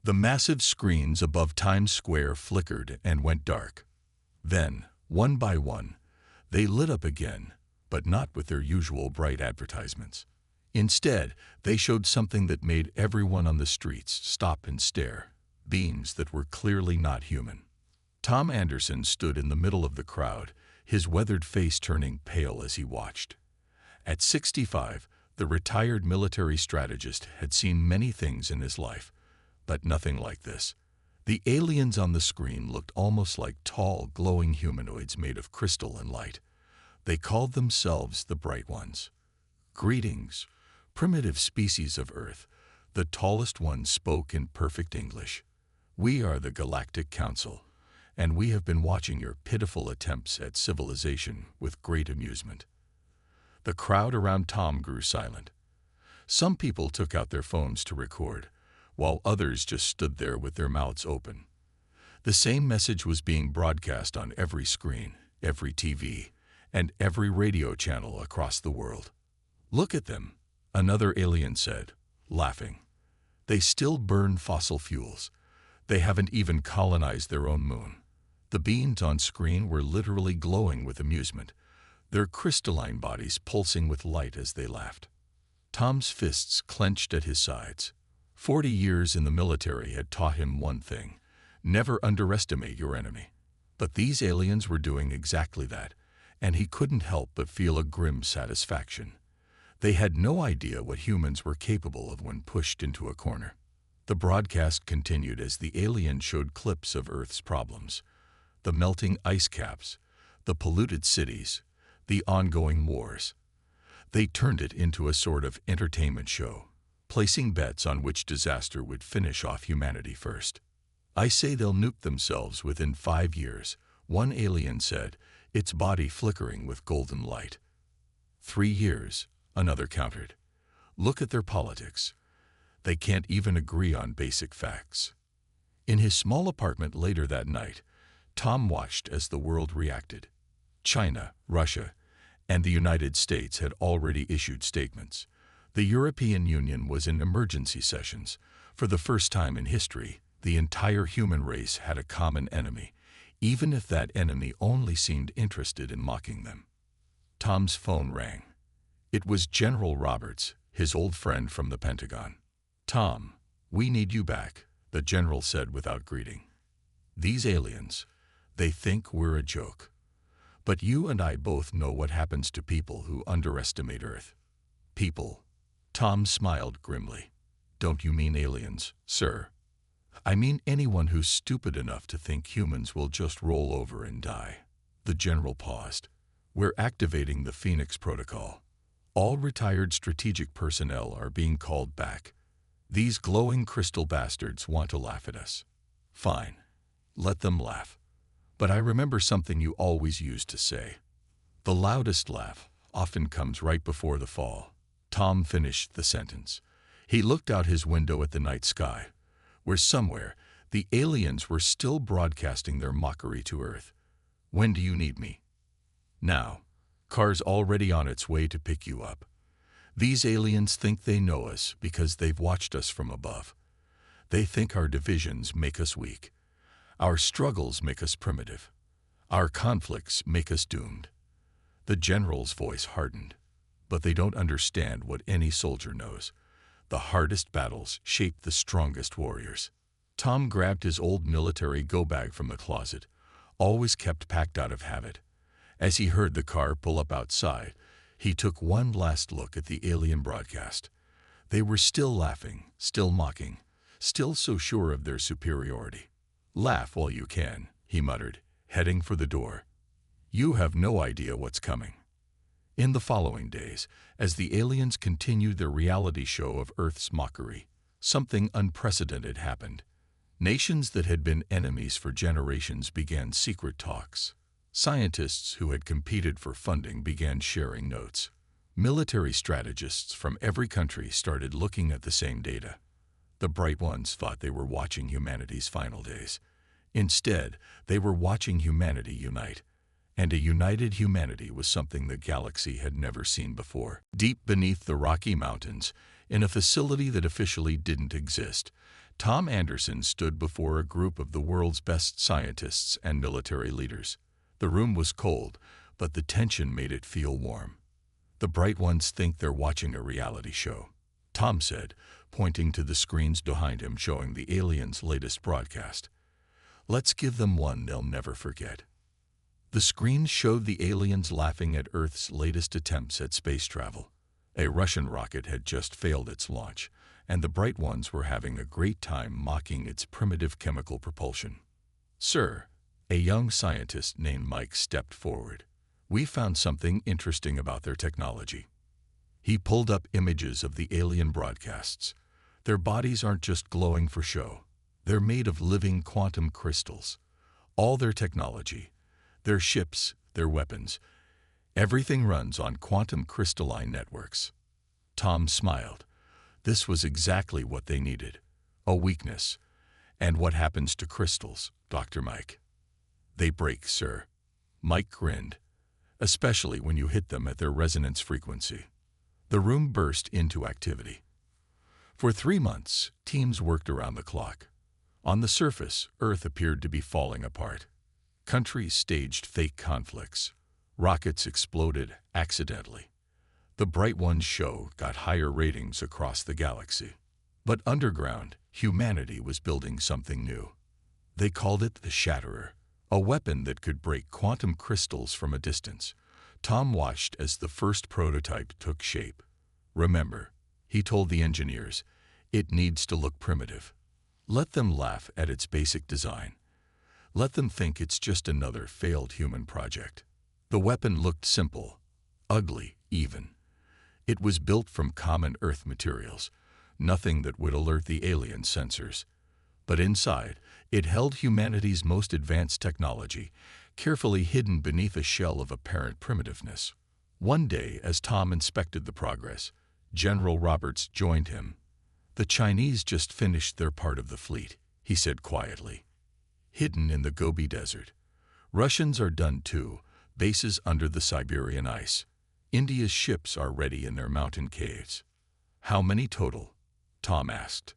The massive screens above Times Square flickered and went dark. Then, one by one, they lit up again, but not with their usual bright advertisements. Instead, they showed something that made everyone on the streets stop and stare, beings that were clearly not human. Tom Anderson stood in the middle of the crowd, his weathered face turning pale as he watched. At 65, the retired military strategist had seen many things in his life, but nothing like this. The aliens on the screen looked almost like tall, glowing humanoids made of crystal and light. They called themselves the Bright Ones. "Greetings, primitive species of Earth," the tallest one spoke in perfect English. "We are the Galactic Council, and we have been watching your pitiful attempts at civilization with great amusement." The crowd around Tom grew silent. Some people took out their phones to record, while others just stood there with their mouths open. The same message was being broadcast on every screen, every TV, and every radio channel across the world. "Look at them," another alien said, laughing. "They still burn fossil fuels. They haven't even colonized their own moon." The beings on screen were literally glowing with amusement, their crystalline bodies pulsing with light as they laughed. Tom's fists clenched at his sides. 40 years in the military had taught him one thing: never underestimate your enemy. But these aliens were doing exactly that, and he couldn't help but feel a grim satisfaction. They had no idea what humans were capable of when pushed into a corner. The broadcast continued as the aliens showed clips of Earth's problems: the melting ice caps, the polluted cities, the ongoing wars. They turned it into a sort of entertainment show, placing bets on which disaster would finish off humanity first. "I say they'll nuke themselves within 5 years, one alien said, its body flickering with golden light. 3 years, another countered. "Look at their politics. They can't even agree on basic facts." In his small apartment later that night, Tom watched as the world reacted. China, Russia, and the United States had already issued statements. The European Union was in emergency sessions. For the first time in history, the entire human race had a common enemy, even if that enemy only seemed interested in mocking them. Tom's phone rang. It was General Roberts, his old friend from the Pentagon. "Tom, we need you back," the general said without greeting. "These aliens, they think we're a joke. But you and I both know what happens to people who underestimate Earth." "People?" Tom smiled grimly. "Don't you mean aliens, sir?" "I mean anyone who's stupid enough to think humans will just roll over and die." The general paused. "We're activating the Phoenix Protocol. All retired strategic personnel are being called back. These glowing crystal bastards want to laugh at us. Fine. Let them laugh. But I remember something you always used to say. The loudest laugh often comes right before the fall." Tom finished the sentence. He looked out his window at the night sky, where somewhere the aliens were still broadcasting their mockery to Earth. "When do you need me?" "Now. Car's already on its way to pick you up. These aliens think they know us because they've watched us from above. They think our divisions make us weak. Our struggles make us primitive. Our conflicts make us doomed." The general's voice hardened. "But they don't understand what any soldier knows. The hardest battles shape the strongest warriors." Tom grabbed his old military go-bag from the closet, always kept packed out of habit. As he heard the car pull up outside, he took one last look at the alien broadcast. They were still laughing, still mocking, still so sure of their superiority. "Laugh while you can," he muttered, heading for the door. "You have no idea what's coming." In the following days, as the aliens continued their reality show of Earth's mockery, something unprecedented happened. Nations that had been enemies for generations began secret talks. Scientists who had competed for funding began sharing notes. Military strategists from every country started looking at the same data. The Bright Ones thought they were watching humanity's final days. Instead, they were watching humanity unite. And a united humanity was something the galaxy had never seen before. Deep beneath the Rocky Mountains, in a facility that officially didn't exist, Tom Anderson stood before a group of the world's best scientists and military leaders. The room was cold, but the tension made it feel warm. The bright ones think they're watching a reality show, Tom said, pointing to the screens behind him showing the aliens' latest broadcast. Let's give them one they'll never forget. The screens showed the aliens laughing at Earth's latest attempts at space travel. A Russian rocket had just failed its launch, and the bright ones were having a great time mocking its primitive chemical propulsion. Sir, a young scientist named Mike stepped forward. We found something interesting about their technology. He pulled up images of the alien broadcasts. Their bodies aren't just glowing for show. They're made of living quantum crystals. All their technology, their ships, their weapons, everything runs on quantum crystalline networks. Tom smiled. This was exactly what they needed. A weakness. And what happens to crystals, Dr. Mike? They break, sir. Mike grinned. Especially when you hit them at their resonance frequency. The room burst into activity. For 3 months, teams worked around the clock. On the surface, Earth appeared to be falling apart. Countries staged fake conflicts. Rockets exploded accidentally. The Bright Ones show got higher ratings across the galaxy. But underground, humanity was building something new. They called it the Shatterer, a weapon that could break quantum crystals from a distance. Tom watched as the first prototype took shape. Remember, he told the engineers, it needs to look primitive. Let them laugh at its basic design. Let them think it's just another failed human project. The weapon looked simple, ugly even. It was built from common Earth materials, nothing that would alert the alien sensors. But inside, it held humanity's most advanced technology, carefully hidden beneath a shell of apparent primitiveness. One day, as Tom inspected the progress, General Roberts joined him. The Chinese just finished their part of the fleet, he said quietly. Hidden in the Gobi Desert. Russians are done too, bases under the Siberian ice. India's ships are ready in their mountain caves. How many total? Tom asked.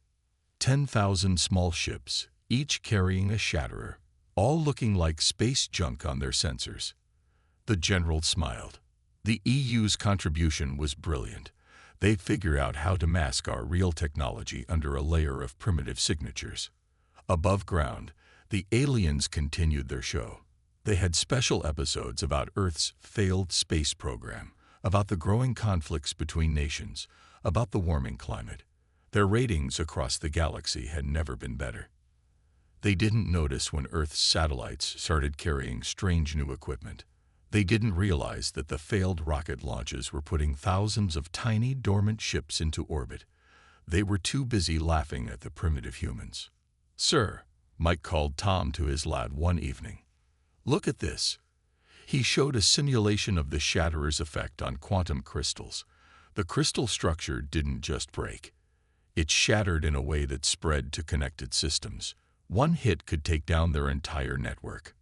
10,000 small ships, each carrying a Shatterer, all looking like space junk on their sensors. The general smiled. The EU's contribution was brilliant. They figured out how to mask our real technology under a layer of primitive signatures. Above ground, the aliens continued their show. They had special episodes about Earth's failed space program, about the growing conflicts between nations, about the warming climate. Their ratings across the galaxy had never been better. They didn't notice when Earth's satellites started carrying strange new equipment. They didn't realize that the failed rocket launches were putting thousands of tiny, dormant ships into orbit. They were too busy laughing at the primitive humans. Sir, Mike called Tom to his lab one evening. Look at this. He showed a simulation of the Shatterer's effect on quantum crystals. The crystal structure didn't just break. It shattered in a way that spread to connected systems. One hit could take down their entire network.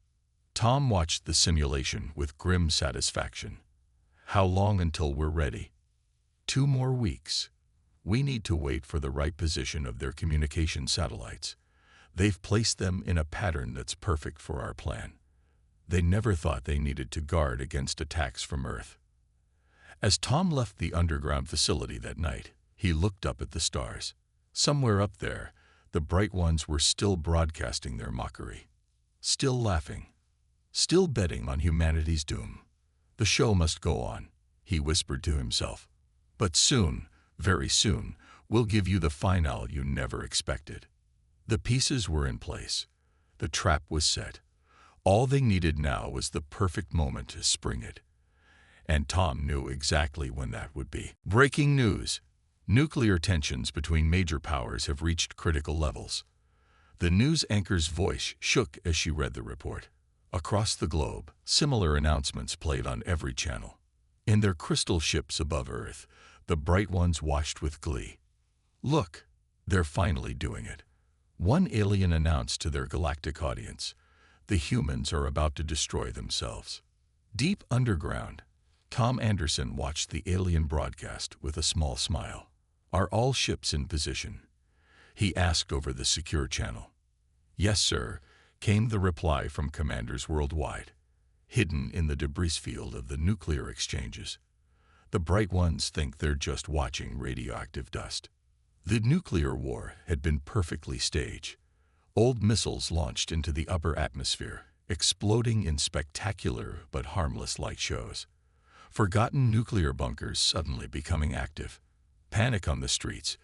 Tom watched the simulation with grim satisfaction. How long until we're ready? 2 more weeks. We need to wait for the right position of their communication satellites. They've placed them in a pattern that's perfect for our plan. They never thought they needed to guard against attacks from Earth. As Tom left the underground facility that night, he looked up at the stars. Somewhere up there, the Bright Ones were still broadcasting their mockery. Still laughing. Still betting on humanity's doom. The show must go on, he whispered to himself. But soon, very soon, we'll give you the finale you never expected. The pieces were in place. The trap was set. All they needed now was the perfect moment to spring it. And Tom knew exactly when that would be. Breaking news. Nuclear tensions between major powers have reached critical levels. The news anchor's voice shook as she read the report. Across the globe, similar announcements played on every channel. In their crystal ships above Earth, the Bright Ones watched with glee. Look, they're finally doing it. One alien announced to their galactic audience, the humans are about to destroy themselves. Deep underground, Tom Anderson watched the alien broadcast with a small smile. Are all ships in position? he asked over the secure channel. "Yes, sir," came the reply from commanders worldwide, hidden in the debris field of the nuclear exchanges. The bright ones think they're just watching radioactive dust. The nuclear war had been perfectly staged. Old missiles launched into the upper atmosphere, exploding in spectacular but harmless light shows. Forgotten nuclear bunkers suddenly becoming active. Panic on the streets,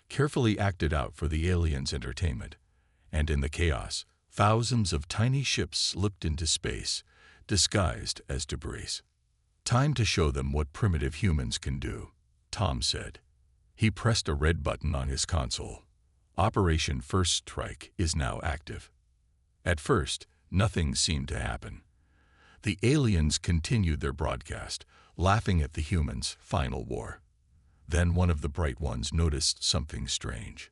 carefully acted out for the aliens' entertainment. And in the chaos, thousands of tiny ships slipped into space, disguised as debris. "Time to show them what primitive humans can do," Tom said. He pressed a red button on his console. Operation First Strike is now active. At first, nothing seemed to happen. The aliens continued their broadcast, laughing at the humans' final war. Then one of the bright ones noticed something strange.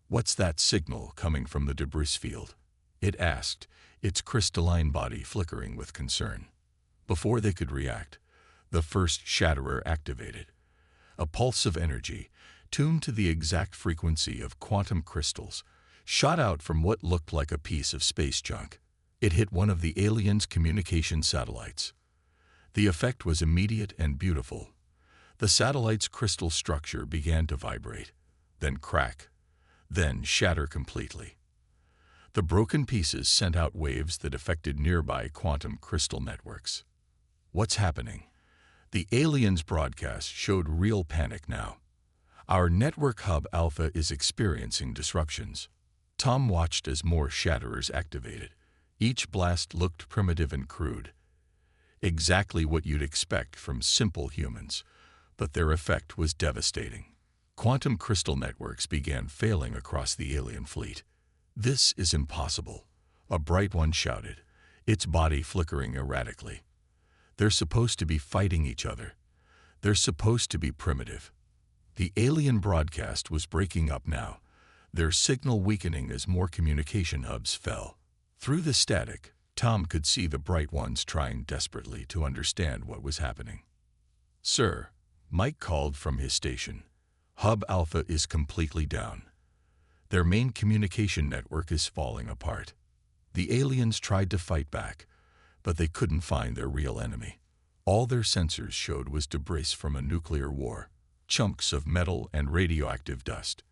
"What's that signal coming from the debris field?" it asked, its crystalline body flickering with concern. Before they could react, the first shatterer activated. A pulse of energy, tuned to the exact frequency of quantum crystals, shot out from what looked like a piece of space junk. It hit one of the aliens' communication satellites. The effect was immediate and beautiful. The satellite's crystal structure began to vibrate, then crack, then shatter completely. The broken pieces sent out waves that affected nearby quantum crystal networks. "What's happening?" The aliens' broadcast showed real panic now. "Our network hub Alpha is experiencing disruptions." Tom watched as more shatterers activated. Each blast looked primitive and crude. Exactly what you'd expect from simple humans, but their effect was devastating. Quantum crystal networks began failing across the alien fleet. "This is impossible," a bright one shouted, its body flickering erratically. "They're supposed to be fighting each other. They're supposed to be primitive." The alien broadcast was breaking up now, their signal weakening as more communication hubs fell. Through the static, Tom could see the bright ones trying desperately to understand what was happening. "Sir," Mike called from his station, "Hub Alpha is completely down. Their main communication network is falling apart." The aliens tried to fight back, but they couldn't find their real enemy. All their sensors showed was debris from a nuclear war, chunks of metal and radioactive dust.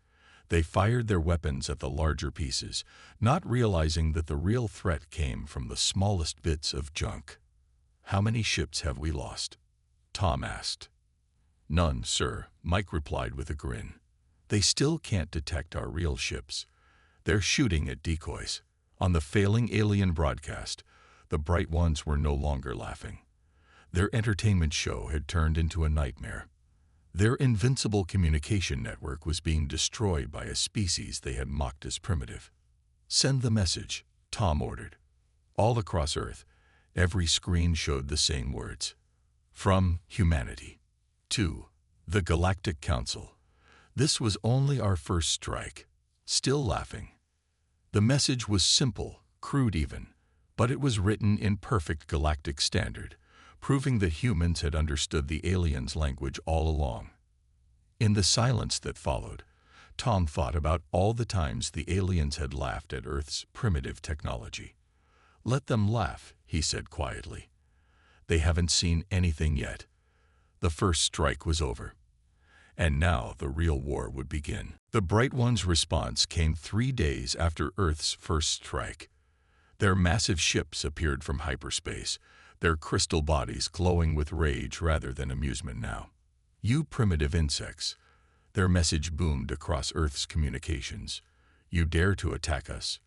They fired their weapons at the larger pieces, not realizing that the real threat came from the smallest bits of junk. "How many ships have we lost?" Tom asked. "None, sir," Mike replied with a grin. "They still can't detect our real ships. They're shooting at decoys." On the failing alien broadcast, the bright ones were no longer laughing. Their entertainment show had turned into a nightmare. Their invincible communication network was being destroyed by a species they had mocked as primitive. "Send the message," Tom ordered. All across Earth, every screen showed the same words. "From humanity to the Galactic Council. This was only our first strike." Still laughing. The message was simple, crude even, but it was written in perfect galactic standard, proving that humans had understood the aliens' language all along. In the silence that followed, Tom thought about all the times the aliens had laughed at Earth's primitive technology. "Let them laugh," he said quietly. "They haven't seen anything yet." The first strike was over. And now the real war would begin. The Bright One's response came 3 days after Earth's first strike. Their massive ships appeared from hyperspace, their crystal bodies glowing with rage rather than amusement now. "You primitive insects," their message boomed across Earth's communications. "You dare to attack us?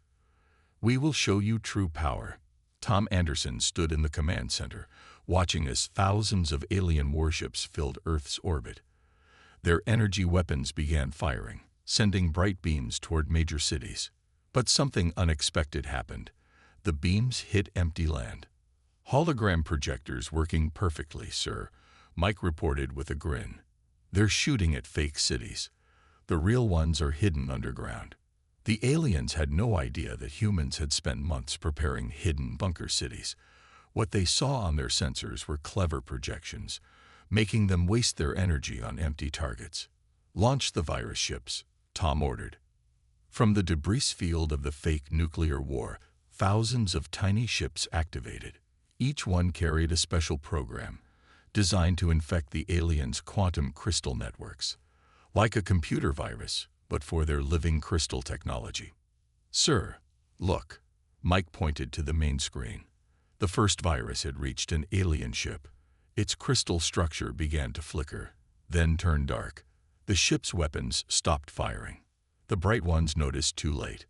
We will show you true power." Tom Anderson stood in the command center, watching as thousands of alien warships filled Earth's orbit. Their energy weapons began firing, sending bright beams toward major cities. But something unexpected happened. The beams hit empty land. "Hologram projectors working perfectly, sir," Mike reported with a grin. "They're shooting at fake cities. The real ones are hidden underground." The aliens had no idea that humans had spent months preparing hidden bunker cities. What they saw on their sensors were clever projections, making them waste their energy on empty targets. "Launch the virus ships," Tom ordered. From the debris field of the fake nuclear war, thousands of tiny ships activated. Each one carried a special program designed to infect the aliens' quantum crystal networks, like a computer virus, but for their living crystal technology. "Sir, look," Mike pointed to the main screen. The first virus had reached an alien ship. Its crystal structure began to flicker, then turn dark. The ship's weapons stopped firing. The bright ones noticed too late.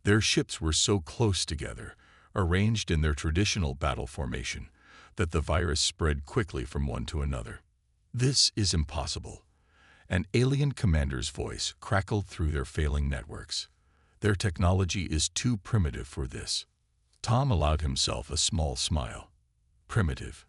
Their ships were so close together, arranged in their traditional battle formation, that the virus spread quickly from one to another. "This is impossible." An alien commander's voice crackled through their failing networks. "Their technology is too primitive for this." Tom allowed himself a small smile. "Primitive?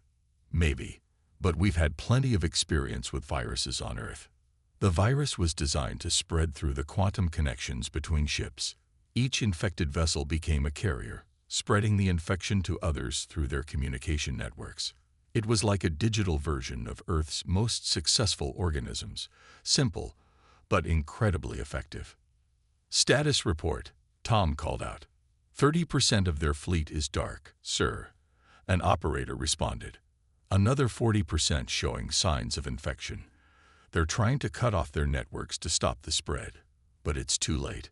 Maybe, but we've had plenty of experience with viruses on Earth." The virus was designed to spread through the quantum connections between ships. Each infected vessel became a carrier, spreading the infection to others through their communication networks. It was like a digital version of Earth's most successful organisms, simple but incredibly effective. "Status report," Tom called out. 30% of their fleet is dark, sir," an operator responded. "Another 40% showing signs of infection. They're trying to cut off their networks to stop the spread, but it's too late."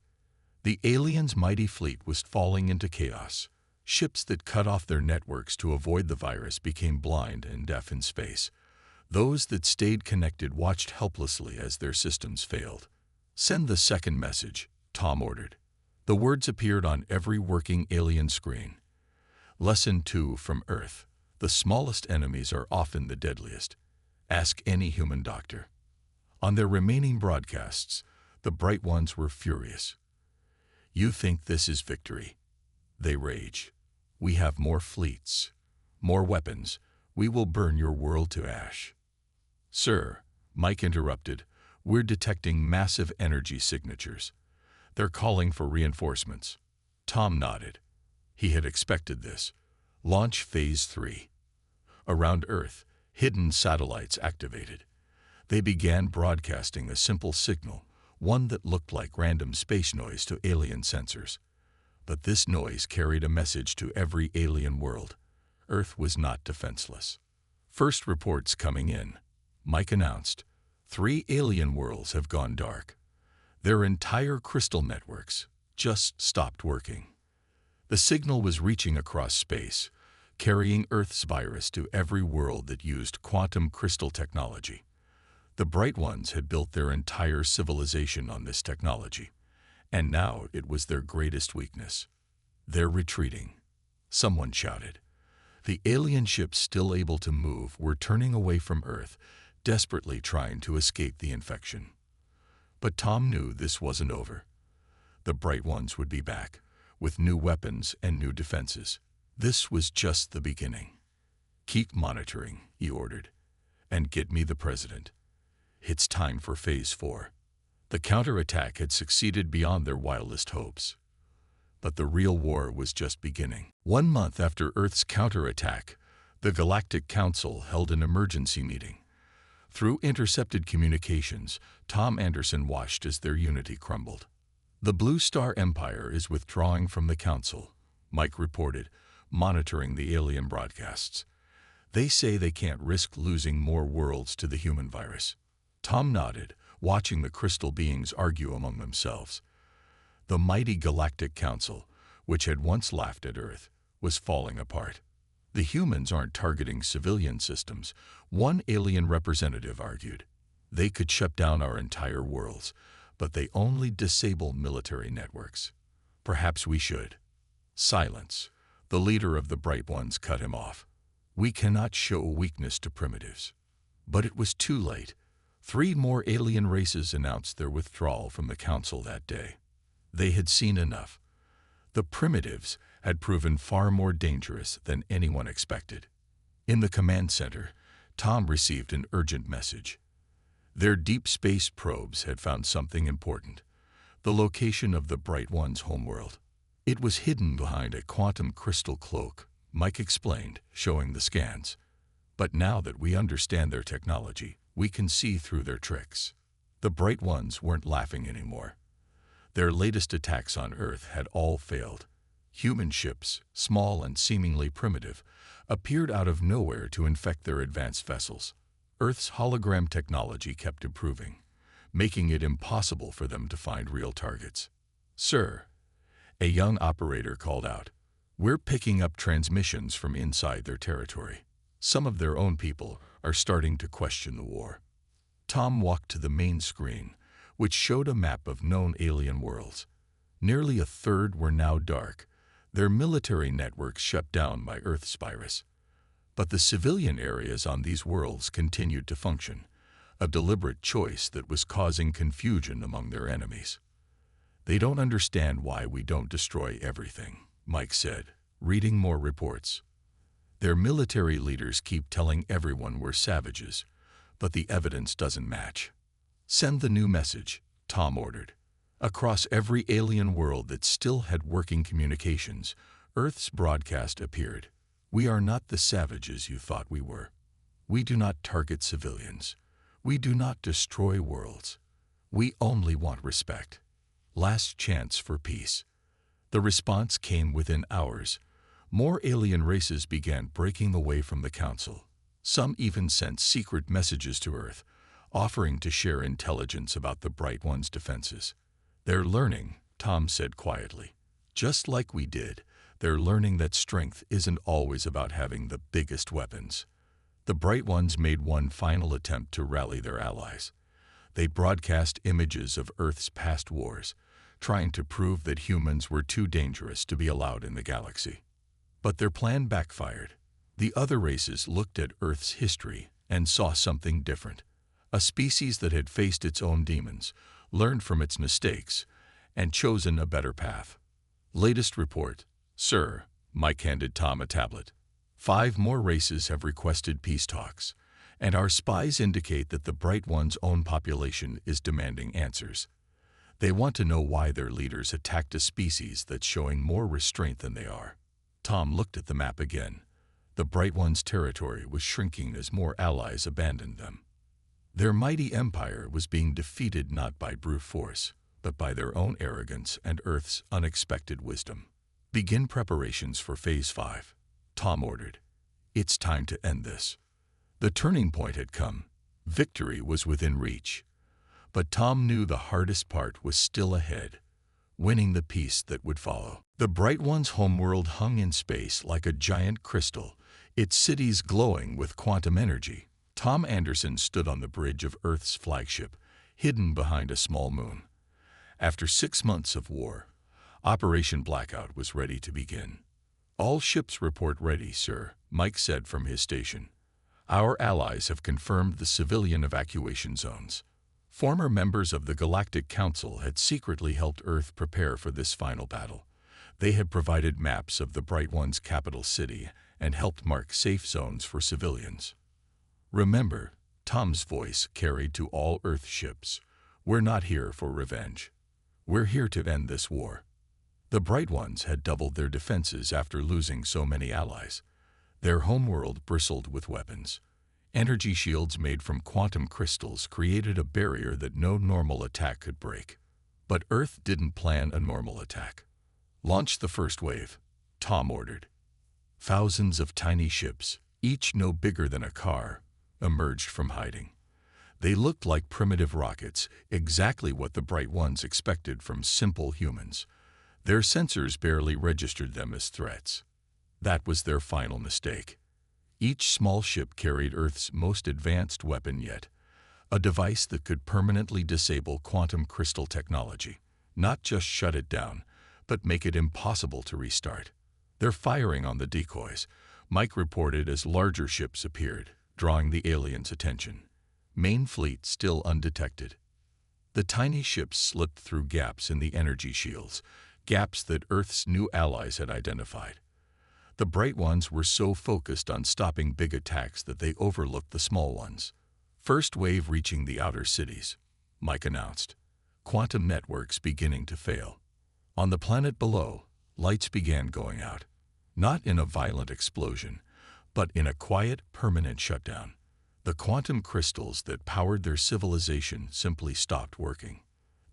The aliens' mighty fleet was falling into chaos. Ships that cut off their networks to avoid the virus became blind and deaf in space. Those that stayed connected watched helplessly as their systems failed. "Send the second message," Tom ordered. The words appeared on every working alien screen. "Lesson 2 from Earth. The smallest enemies are often the deadliest. Ask any human doctor." On their remaining broadcasts, the bright ones were furious. "You think this is victory?" they rage. "We have more fleets, more weapons. We will burn your world to ash." "Sir," Mike interrupted, "we're detecting massive energy signatures. They're calling for reinforcements." Tom nodded. He had expected this. Launch Phase 3. Around Earth, hidden satellites activated. They began broadcasting a simple signal, one that looked like random space noise to alien sensors. But this noise carried a message to every alien world. Earth was not defenseless. "First reports coming in," Mike announced. 3 alien worlds have gone dark. Their entire crystal networks just stopped working. The signal was reaching across space, carrying Earth's virus to every world that used quantum crystal technology. The bright ones had built their entire civilization on this technology, and now it was their greatest weakness. "They're retreating," someone shouted. The alien ships still able to move were turning away from Earth, desperately trying to escape the infection. But Tom knew this wasn't over. The bright ones would be back, with new weapons and new defenses. This was just the beginning. "Keep monitoring," he ordered, "and get me the president. It's time for Phase 4. The counterattack had succeeded beyond their wildest hopes. But the real war was just beginning. 1 month after Earth's counterattack, the Galactic Council held an emergency meeting. Through intercepted communications, Tom Anderson watched as their unity crumbled. "The Blue Star Empire is withdrawing from the Council," Mike reported, monitoring the alien broadcasts. "They say they can't risk losing more worlds to the human virus." Tom nodded, watching the crystal beings argue among themselves. The mighty Galactic Council, which had once laughed at Earth, was falling apart. "The humans aren't targeting civilian systems," one alien representative argued. "They could shut down our entire worlds, but they only disable military networks. Perhaps we should." "Silence," the leader of the Bright Ones cut him off. "We cannot show weakness to primitives." But it was too late. 3 more alien races announced their withdrawal from the Council that day. They had seen enough. The primitives had proven far more dangerous than anyone expected. In the command center, Tom received an urgent message. Their deep space probes had found something important: the location of the Bright One's homeworld. It was hidden behind a quantum crystal cloak, Mike explained, showing the scans. "But now that we understand their technology, we can see through their tricks." The Bright Ones weren't laughing anymore. Their latest attacks on Earth had all failed. Human ships, small and seemingly primitive, appeared out of nowhere to infect their advanced vessels. Earth's hologram technology kept improving, making it impossible for them to find real targets. "Sir," a young operator called out, "we're picking up transmissions from inside their territory. Some of their own people are starting to question the war." Tom walked to the main screen, which showed a map of known alien worlds. Nearly a third were now dark, their military networks shut down by Earth's virus. But the civilian areas on these worlds continued to function, a deliberate choice that was causing confusion among their enemies. "They don't understand why we don't destroy everything," Mike said, reading more reports. "Their military leaders keep telling everyone we're savages, but the evidence doesn't match." "Send the new message," Tom ordered. Across every alien world that still had working communications, Earth's broadcast appeared. "We are not the savages you thought we were. We do not target civilians. We do not destroy worlds. We only want respect. Last chance for peace." The response came within hours. More alien races began breaking away from the Council. Some even sent secret messages to Earth, offering to share intelligence about the Bright One's defenses. "They're learning," Tom said quietly. "Just like we did, they're learning that strength isn't always about having the biggest weapons." The Bright Ones made one final attempt to rally their allies. They broadcast images of Earth's past wars, trying to prove that humans were too dangerous to be allowed in the galaxy. But their plan backfired. The other races looked at Earth's history and saw something different. A species that had faced its own demons, learned from its mistakes, and chosen a better path. "Latest report, sir," Mike handed Tom a tablet. "5 more races have requested peace talks, and our spies indicate that the Bright One's own population is demanding answers. They want to know why their leaders attacked a species that's showing more restraint than they are." Tom looked at the map again. The Bright One's territory was shrinking as more allies abandoned them. Their mighty empire was being defeated not by brute force, but by their own arrogance and Earth's unexpected wisdom. "Begin preparations for Phase 5, Tom ordered. "It's time to end this." The turning point had come. Victory was within reach. But Tom knew the hardest part was still ahead, winning the peace that would follow. The Bright One's homeworld hung in space like a giant crystal, its cities glowing with quantum energy. Tom Anderson stood on the bridge of Earth's flagship, hidden behind a small moon. After 6 months of war, Operation Blackout was ready to begin. "All ships report ready, sir," Mike said from his station. "Our allies have confirmed the civilian evacuation zones." Former members of the Galactic Council had secretly helped Earth prepare for this final battle. They had provided maps of the Bright One's capital city and helped mark safe zones for civilians. "Remember," Tom's voice carried to all Earth ships, "we're not here for revenge. We're here to end this war." The Bright Ones had doubled their defenses after losing so many allies. Their homeworld bristled with weapons. Energy shields made from quantum crystals created a barrier that no normal attack could break. But Earth didn't plan a normal attack. "Launch the first wave," Tom ordered. Thousands of tiny ships, each no bigger than a car, emerged from hiding. They looked like primitive rockets, exactly what the Bright Ones expected from simple humans. Their sensors barely registered them as threats. That was their final mistake. Each small ship carried Earth's most advanced weapon yet, a device that could permanently disable quantum crystal technology, not just shut it down, but make it impossible to restart. "They're firing on the decoys," Mike reported as larger ships appeared, drawing the aliens' attention. Main fleet still undetected. The tiny ships slipped through gaps in the energy shields, gaps that Earth's new allies had identified. The Bright Ones were so focused on stopping big attacks that they overlooked the small ones. "First wave reaching the outer cities," Mike announced. "Quantum networks beginning to fail." On the planet below, lights began going out. Not in a violent explosion, but in a quiet, permanent shutdown. The quantum crystals that powered their civilization simply stopped working.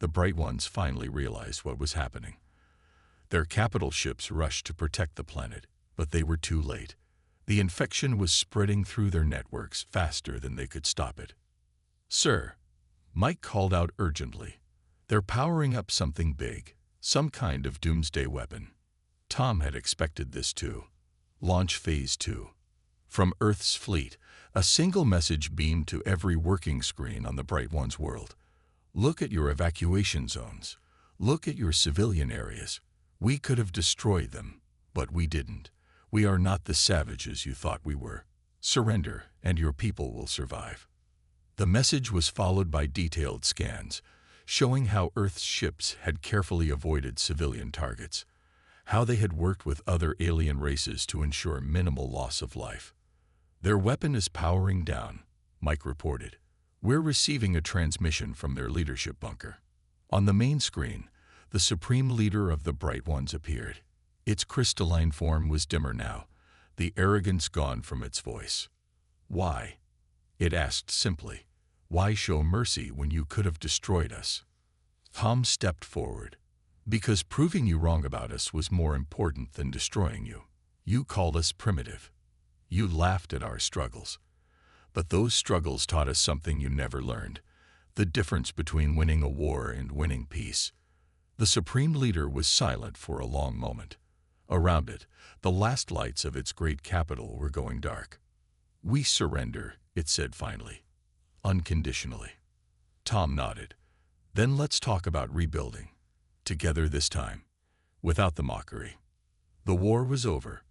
the Bright Ones finally realized what was happening. Their capital ships rushed to protect the planet, but they were too late. The infection was spreading through their networks faster than they could stop it. "Sir," Mike called out urgently, "they're powering up something big, some kind of doomsday weapon." Tom had expected this too. Launch Phase 2. From Earth's fleet, a single message beamed to every working screen on the Bright One's world. "Look at your evacuation zones. Look at your civilian areas. We could have destroyed them, but we didn't. We are not the savages you thought we were. Surrender, and your people will survive." The message was followed by detailed scans, showing how Earth's ships had carefully avoided civilian targets, how they had worked with other alien races to ensure minimal loss of life. "Their weapon is powering down," Mike reported. "We're receiving a transmission from their leadership bunker." On the main screen, the supreme leader of the Bright Ones appeared. Its crystalline form was dimmer now, the arrogance gone from its voice. "Why?" it asked simply. "Why show mercy when you could have destroyed us?" Tom stepped forward. "Because proving you wrong about us was more important than destroying you. You called us primitive. You laughed at our struggles. But those struggles taught us something you never learned, the difference between winning a war and winning peace." The Supreme Leader was silent for a long moment. Around it, the last lights of its great capital were going dark. "We surrender," it said finally. "Unconditionally." Tom nodded. "Then let's talk about rebuilding. Together this time. Without the mockery." The war was over.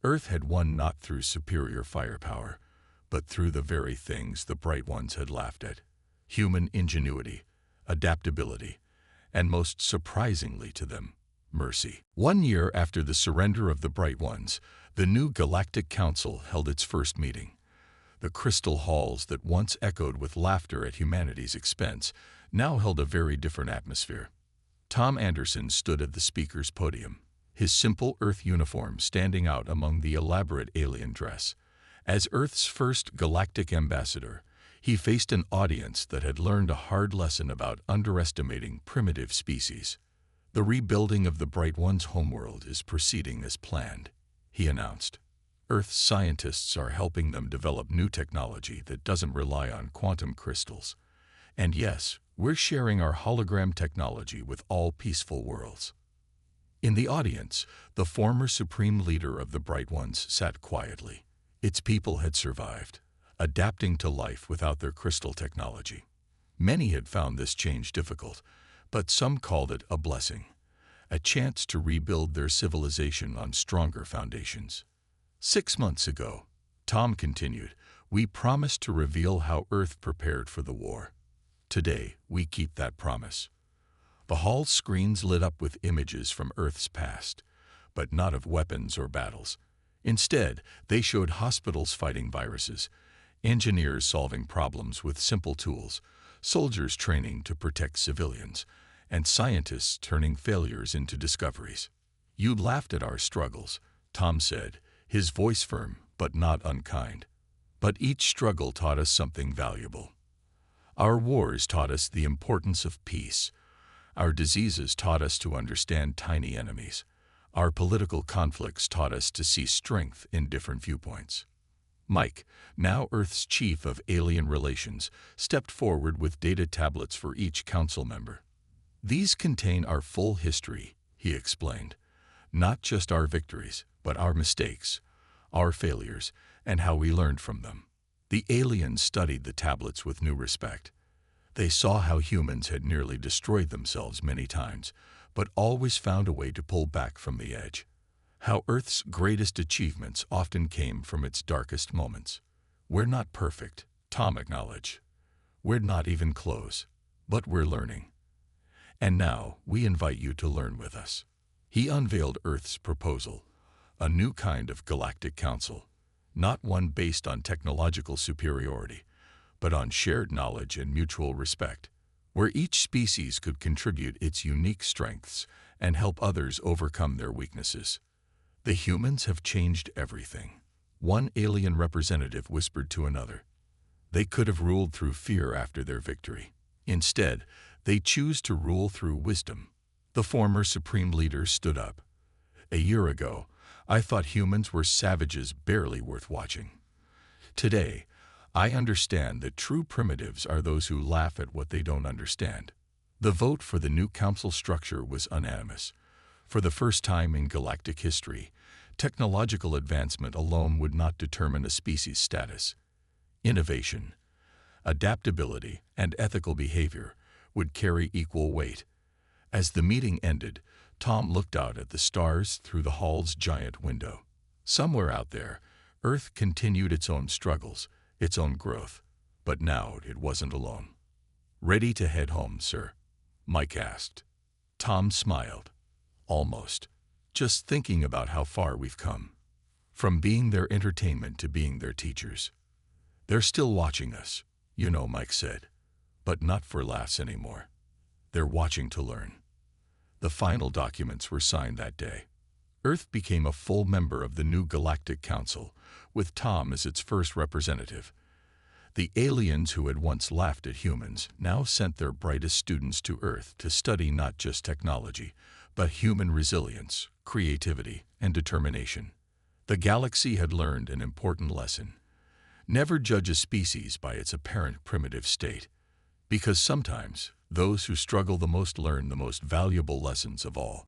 Earth had won not through superior firepower, but through the very things the Bright Ones had laughed at: human ingenuity, adaptability, and most surprisingly to them, mercy. 1 year after the surrender of the Bright Ones, the new Galactic Council held its first meeting. The crystal halls that once echoed with laughter at humanity's expense now held a very different atmosphere. Tom Anderson stood at the speaker's podium, his simple Earth uniform standing out among the elaborate alien dress. As Earth's first galactic ambassador, he faced an audience that had learned a hard lesson about underestimating primitive species. "The rebuilding of the Bright One's homeworld is proceeding as planned," he announced. "Earth's scientists are helping them develop new technology that doesn't rely on quantum crystals. And yes, we're sharing our hologram technology with all peaceful worlds." In the audience, the former Supreme Leader of the Bright Ones sat quietly. Its people had survived, adapting to life without their crystal technology. Many had found this change difficult, but some called it a blessing, a chance to rebuild their civilization on stronger foundations. 6 months ago," Tom continued, "we promised to reveal how Earth prepared for the war. Today, we keep that promise." The hall's screens lit up with images from Earth's past, but not of weapons or battles. Instead, they showed hospitals fighting viruses, engineers solving problems with simple tools, soldiers training to protect civilians, and scientists turning failures into discoveries. "You laughed at our struggles," Tom said, his voice firm but not unkind. "But each struggle taught us something valuable. Our wars taught us the importance of peace. Our diseases taught us to understand tiny enemies. Our political conflicts taught us to see strength in different viewpoints." Mike, now Earth's chief of alien relations, stepped forward with data tablets for each council member. "These contain our full history," he explained. "Not just our victories, but our mistakes, our failures, and how we learned from them." The aliens studied the tablets with new respect. They saw how humans had nearly destroyed themselves many times, but always found a way to pull back from the edge. How Earth's greatest achievements often came from its darkest moments. "We're not perfect," Tom acknowledged. "We're not even close, but we're learning. And now we invite you to learn with us." He unveiled Earth's proposal, a new kind of galactic council, not one based on technological superiority, but on shared knowledge and mutual respect, where each species could contribute its unique strengths and help others overcome their weaknesses. "The humans have changed everything," one alien representative whispered to another. "They could have ruled through fear after their victory. Instead, They choose to rule through wisdom. The former supreme leader stood up. A year ago, I thought humans were savages barely worth watching. Today, I understand that true primitives are those who laugh at what they don't understand. The vote for the new council structure was unanimous. For the first time in galactic history, technological advancement alone would not determine a species' status. Innovation, adaptability, and ethical behavior would carry equal weight. As the meeting ended, Tom looked out at the stars through the hall's giant window. Somewhere out there, Earth continued its own struggles, its own growth. But now it wasn't alone. "Ready to head home, sir?" Mike asked. Tom smiled. "Almost. Just thinking about how far we've come. From being their entertainment to being their teachers. They're still watching us, you know," Mike said. "But not for laughs anymore. They're watching to learn." The final documents were signed that day. Earth became a full member of the new Galactic Council, with Tom as its first representative. The aliens who had once laughed at humans now sent their brightest students to Earth to study not just technology, but human resilience, creativity, and determination. The galaxy had learned an important lesson. Never judge a species by its apparent primitive state, because sometimes those who struggle the most learn the most valuable lessons of all.